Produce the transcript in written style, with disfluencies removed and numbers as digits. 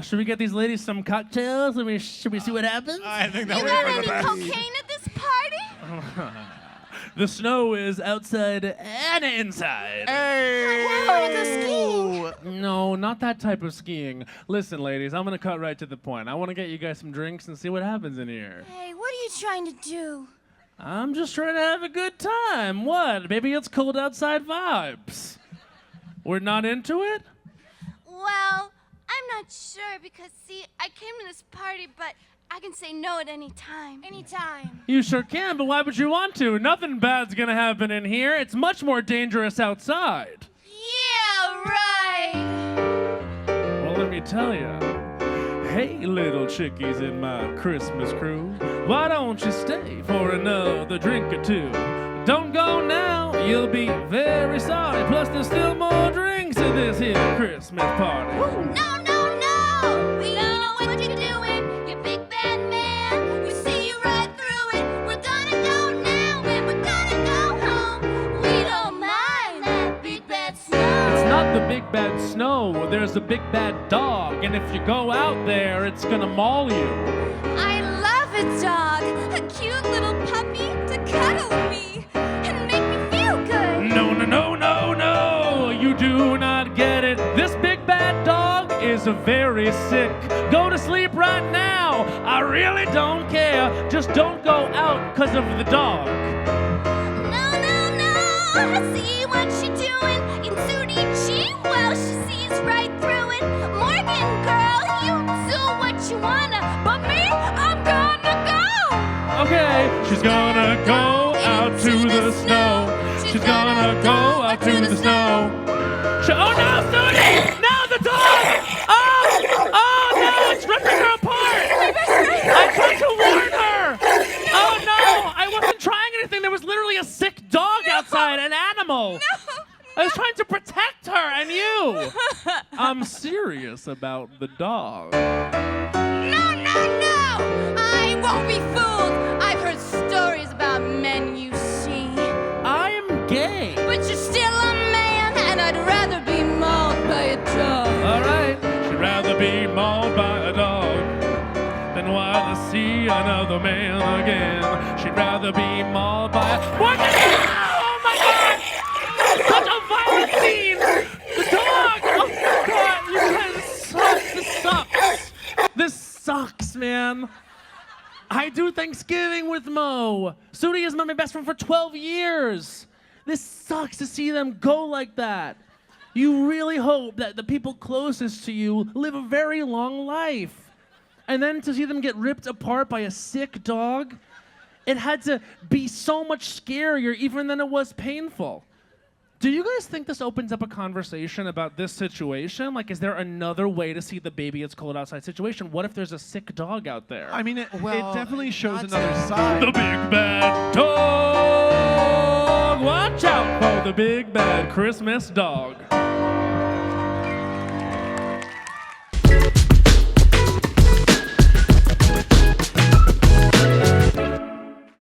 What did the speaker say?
Should we get these ladies some cocktails? Should we see what happens? I think that You would got be any the best. cocaine at this party? The snow is outside and inside. Hey! I want to go skiing. No, not that type of skiing. Listen, ladies, I'm gonna cut right to the point. I want to get you guys some drinks and see what happens in here. Hey, what are you trying to do? I'm just trying to have a good time. What? Maybe it's cold outside vibes. We're not into it? Well, I'm not sure because, see, I came to this party, but I can say no at any time. Anytime. You sure can, but why would you want to? Nothing bad's gonna happen in here. It's much more dangerous outside. Yeah, right. Well, let me tell ya. Hey, little chickies in my Christmas crew, why don't you stay for another drink or two? Don't go now, you'll be very sorry. Plus, there's still more drinks at this here Christmas party. No, no, no! We don't know what you're doing, you big bad man. We see you right through it. We're gonna go now and we're gonna go home. We don't mind that big bad snow. It's not the big bad snow, there's a big bad dog. And if you go out there, it's gonna maul you. I love a dog, a cute little puppy to cuddle me and make me feel good. No, no, no, no, no, you do not get it. This big bad dog is very sick. Go to sleep right now, I really don't care. Just don't go out because of the dog. No, no, no, I see what you're doing. In Sudi, well, she sees right through it. Morgan, girl, you do what you wanna, but me, I'm gonna go. Okay, she's gonna go out to the snow. She's gonna go out to the snow. Oh no, Sudi! No, the dog! Oh no, it's ripping her apart! I tried to warn her! Oh no, I wasn't trying anything. There was literally a sick dog outside, an animal. I was trying to protect her and you. I'm serious about the dog. No, no, no! I won't be fooled. I've heard stories about men you see. I'm gay. But you're still a man, and I'd rather be mauled by a dog. All right, she'd rather be mauled by a dog than want to see another man again. She'd rather be mauled by a... What? Oh my God! Such a violent scene! The dog! Oh my God! You guys suck! This sucks! This sucks, man. I do Thanksgiving with Mo. Sudi has been my best friend for 12 years. This sucks to see them go like that. You really hope that the people closest to you live a very long life. And then to see them get ripped apart by a sick dog, it had to be so much scarier even than it was painful. Do you guys think this opens up a conversation about this situation? Like, is there another way to see the baby it's cold outside situation? What if there's a sick dog out there? I mean, it Well, definitely shows not another so. side. The big bad dog! Watch out for the big bad Christmas dog.